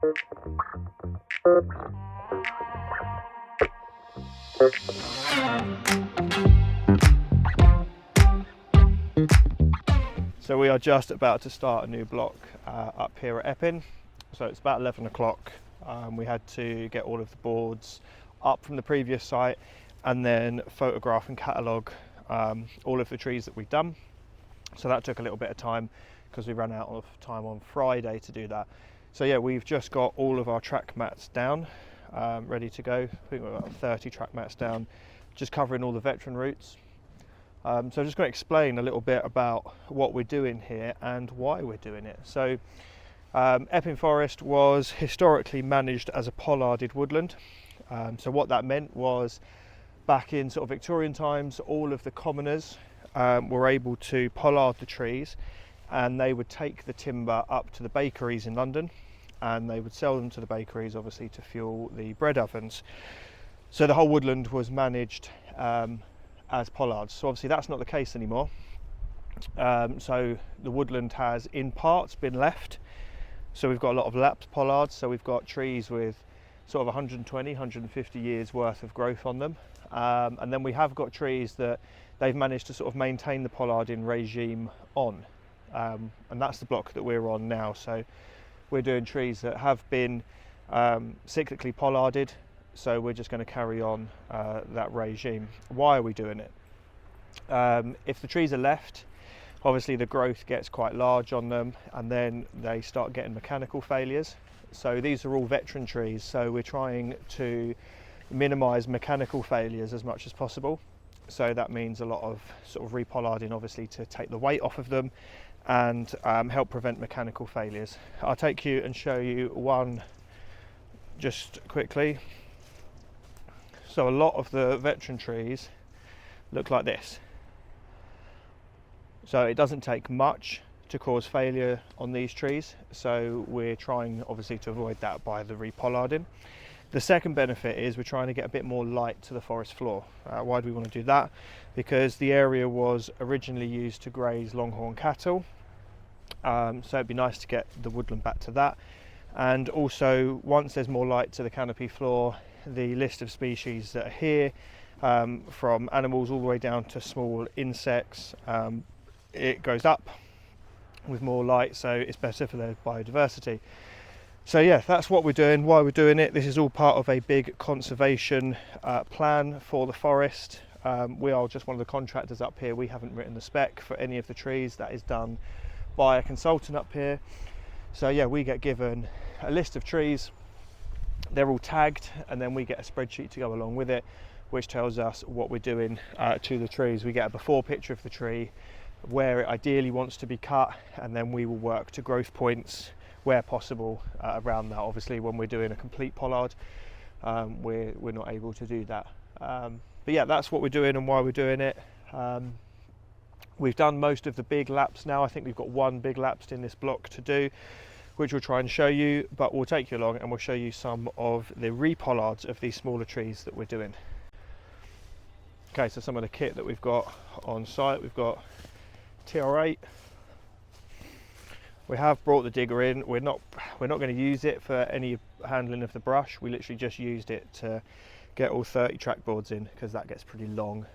So we are just about to start a new block up here at Epping. So it's about 11 o'clock. We had to get all of the boards up from the previous site and then photograph and catalogue all of the trees that we've done. So that took a little bit of time because we ran out of time on Friday to do that. So yeah, we've just got all of our track mats down, ready to go. I think we've got about 30 track mats down, just covering all the veteran routes. So I'm just going to explain a little bit about what we're doing here and why we're doing it. So Epping Forest was historically managed as a pollarded woodland. So what that meant was, back in sort of Victorian times, all of the commoners were able to pollard the trees, and they would take the timber up to the bakeries in London, and they would sell them to the bakeries, obviously, to fuel the bread ovens. So the whole woodland was managed as pollards. So obviously that's not the case anymore. So the woodland has in parts been left. So we've got a lot of lapsed pollards. So we've got trees with sort of 120, 150 years worth of growth on them. And then we have got trees that they've managed to sort of maintain the pollarding regime on. And that's the block that we're on now. So we're doing trees that have been cyclically pollarded. So we're just going to carry on that regime. Why are we doing it? If the trees are left, obviously the growth gets quite large on them, and then they start getting mechanical failures. So these are all veteran trees, so we're trying to minimise mechanical failures as much as possible. So that means a lot of sort of repollarding, obviously, to take the weight off of them and help prevent mechanical failures. I'll take you and show you one just quickly. So a lot of the veteran trees look like this. So it doesn't take much to cause failure on these trees. So we're trying, obviously, to avoid that by the repollarding. The second benefit is we're trying to get a bit more light to the forest floor. Why do we want to do that? Because the area was originally used to graze longhorn cattle. So it'd be nice to get the woodland back to that. And also, once there's more light to the canopy floor, the list of species that are here, from animals all the way down to small insects, it goes up with more light, so it's better for the biodiversity. So yeah, that's what we're doing, why we're doing it. This is all part of a big conservation plan for the forest. We are just one of the contractors up here. We haven't written the spec for any of the trees. That is done by a consultant up here. So yeah, we get given a list of trees. They're all tagged, and then we get a spreadsheet to go along with it, which tells us what we're doing to the trees. We get a before picture of the tree, where it ideally wants to be cut, and then we will work to growth points where possible around that. Obviously, when we're doing a complete pollard, we're not able to do that. But yeah, that's what we're doing and why we're doing it. We've done most of the big laps now. I think we've got one big lapse in this block to do, which we'll try and show you, but we'll take you along and we'll show you some of the repollards of these smaller trees that we're doing. Okay, so some of the kit that we've got on site, we've got TR8. We have brought the digger in. We're not going to use it for any handling of the brush. We literally just used it to get all 30 track boards in, because that gets pretty long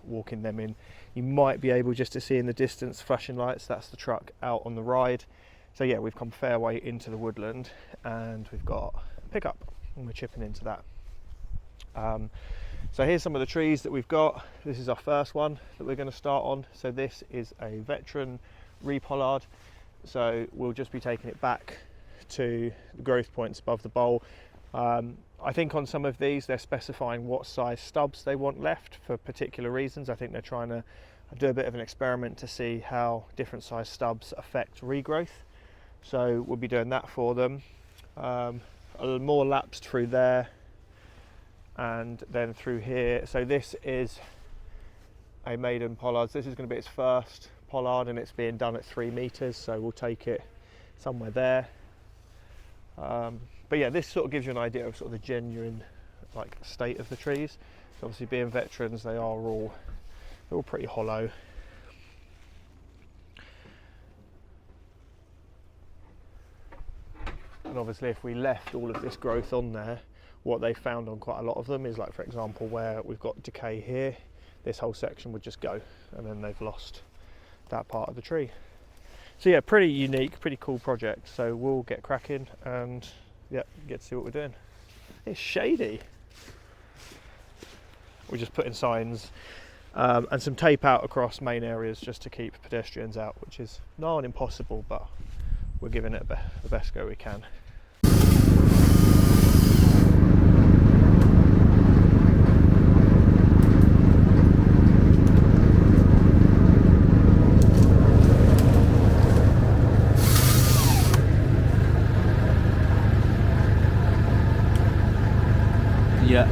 walking them in. You might be able just to see in the distance flashing lights, that's the truck out on the ride. So yeah, we've come fair way into the woodland, and we've got a pickup and we're chipping into that. So here's some of the trees that we've got. This is our first one that we're going to start on. So this is a veteran repollard. So we'll just be taking it back to the growth points above the bowl. I think on some of these they're specifying what size stubs they want left for particular reasons. I think they're trying to do a bit of an experiment to see how different size stubs affect regrowth. So we'll be doing that for them. A little more lapsed through there, and then through here. So this is a maiden pollard. This is going to be its first pollard, and it's being done at 3 meters, so we'll take it somewhere there. But yeah, this sort of gives you an idea of sort of the genuine state of the trees. So obviously, being veterans, they're all pretty hollow. And obviously if we left all of this growth on there, what they found on quite a lot of them is, like, for example, where we've got decay here, this whole section would just go, and then they've lost that part of the tree. So yeah, pretty unique, pretty cool project. So we'll get cracking and yeah, get to see what we're doing. It's shady. We're just putting signs and some tape out across main areas just to keep pedestrians out, which is not impossible, but we're giving it the best go we can. Yeah.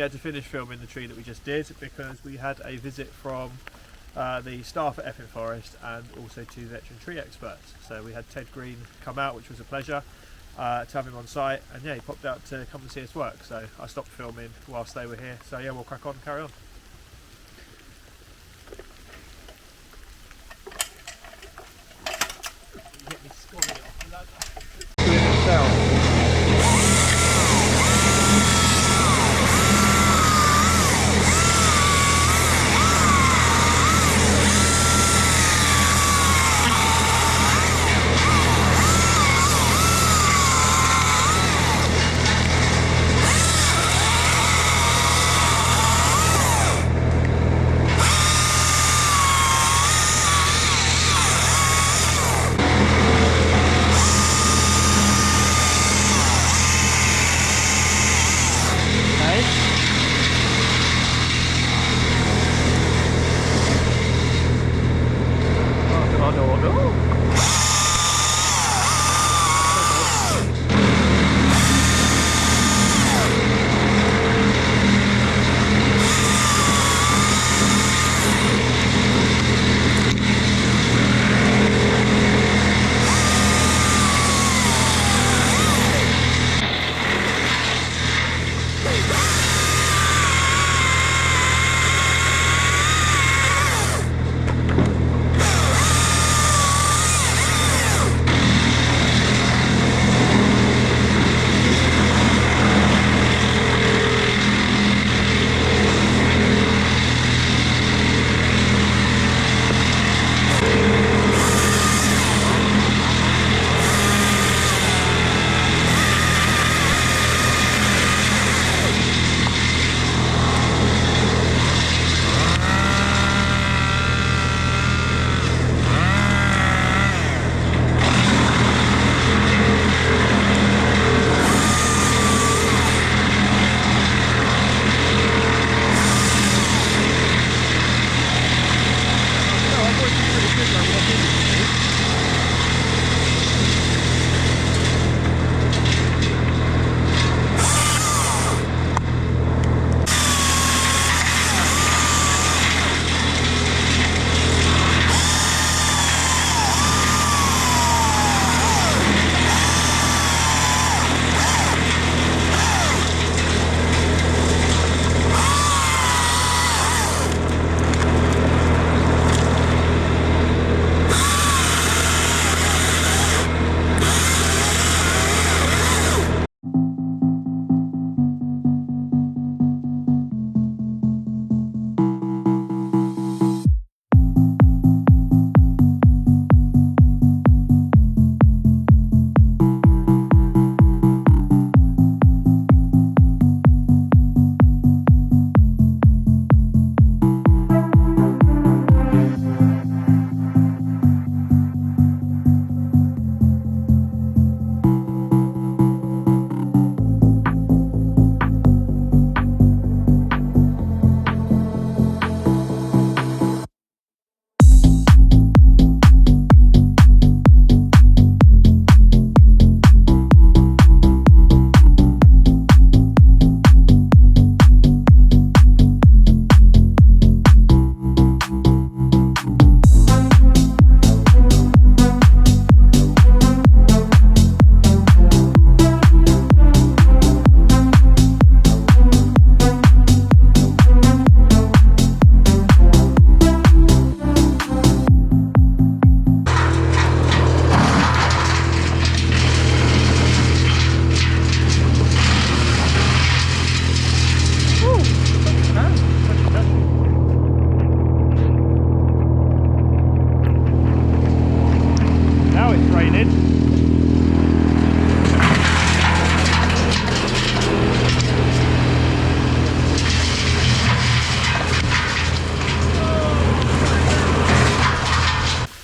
get to finish filming the tree that we just did because we had a visit from the staff at Epping Forest and also 2 veteran tree experts. So we had Ted Green come out, which was a pleasure to have him on site, and yeah, he popped out to come and see us work. So I stopped filming whilst they were here. So yeah, we'll crack on and carry on.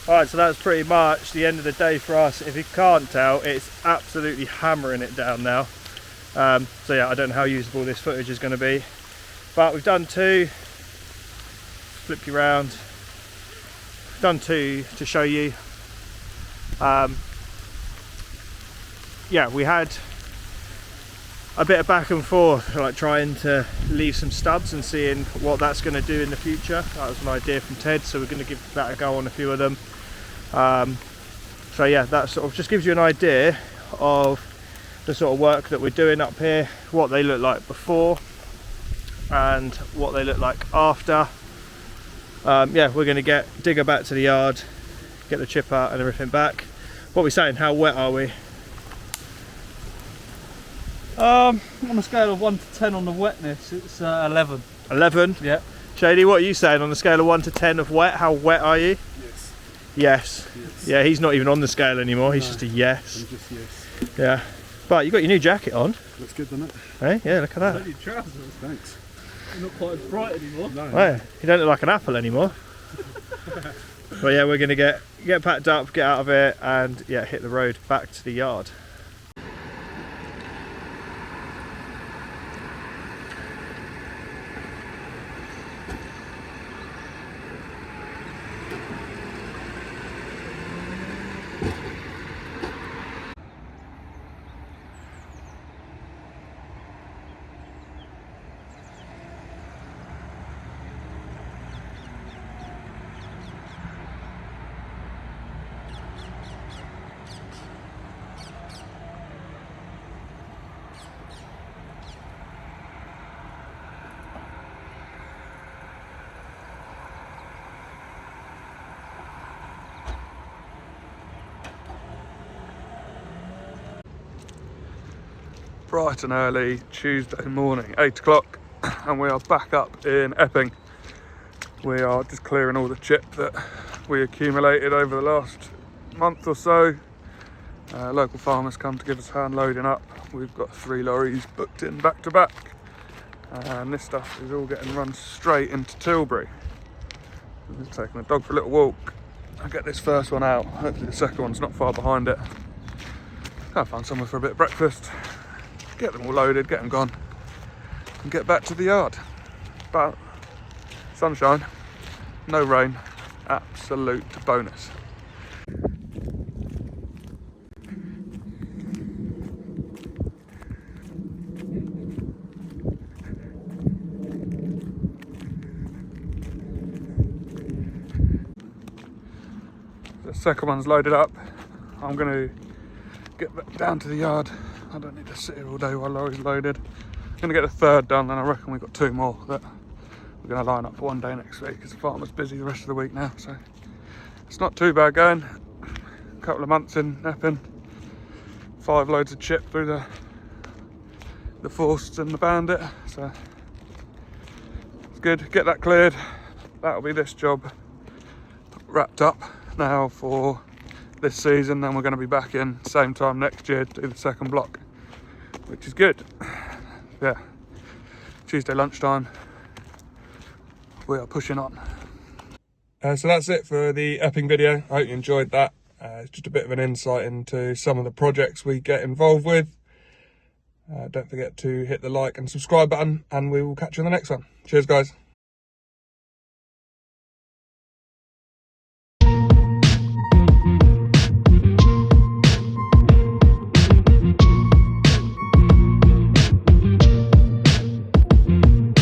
Alright, so that's pretty much the end of the day for us. If you can't tell, it's absolutely hammering it down now. So yeah, I don't know how usable this footage is going to be. But we've done two. Flip you round. Done two to show you. Yeah, we had a bit of back and forth, like trying to leave some stubs and seeing what that's going to do in the future. That was an idea from Ted, so we're going to give that a go on a few of them. So yeah, that sort of just gives you an idea of the sort of work that we're doing up here, what they look like before and what they look like after. Yeah, we're going to dig her back to the yard, get the chip out and everything back. What are we saying? How wet are we? On a scale of 1 to 10 on the wetness, it's 11. 11? Yeah. Shady, what are you saying on the scale of 1 to 10 of wet? How wet are you? Yes. Yes. Yeah, he's not even on the scale anymore. He's just a yes. I'm just yes. Yeah. But you got your new jacket on. Looks good, doesn't it? Hey, yeah, look at that. Your trousers. Thanks. You're not quite as bright anymore. No. Hey, you don't look like an apple anymore. But yeah, we're going to get packed up, get out of it, and yeah, hit the road back to the yard. Bright and early Tuesday morning, 8 o'clock, and we are back up in Epping. We are just clearing all the chip that we accumulated over the last month or so. Local farmers come to give us a hand loading up. We've got 3 lorries booked in back to back, and this stuff is all getting run straight into Tilbury. I'm just taking the dog for a little walk. I'll get this first one out. Hopefully the second one's not far behind it. I'll find somewhere for a bit of breakfast, get them all loaded, get them gone, and get back to the yard. But sunshine, no rain, absolute bonus. The second one's loaded up. I'm going to get back down to the yard. I don't need to sit here all day while lorry's loaded. I'm going to get the third done, and I reckon we've got 2 more that we're going to line up for one day next week, because the farmer's busy the rest of the week now. So it's not too bad going. A couple of months in Epping, 5 loads of chip through the Forst and the Bandit. So it's good. Get that cleared. That'll be this job wrapped up now for this season. Then we're going to be back in same time next year to do the second block, which is good. Yeah, Tuesday lunchtime, we are pushing on. So that's it for the Epping video. I hope you enjoyed that. It's just a bit of an insight into some of the projects we get involved with. Don't forget to hit the like and subscribe button, and we will catch you on the next one. Cheers guys.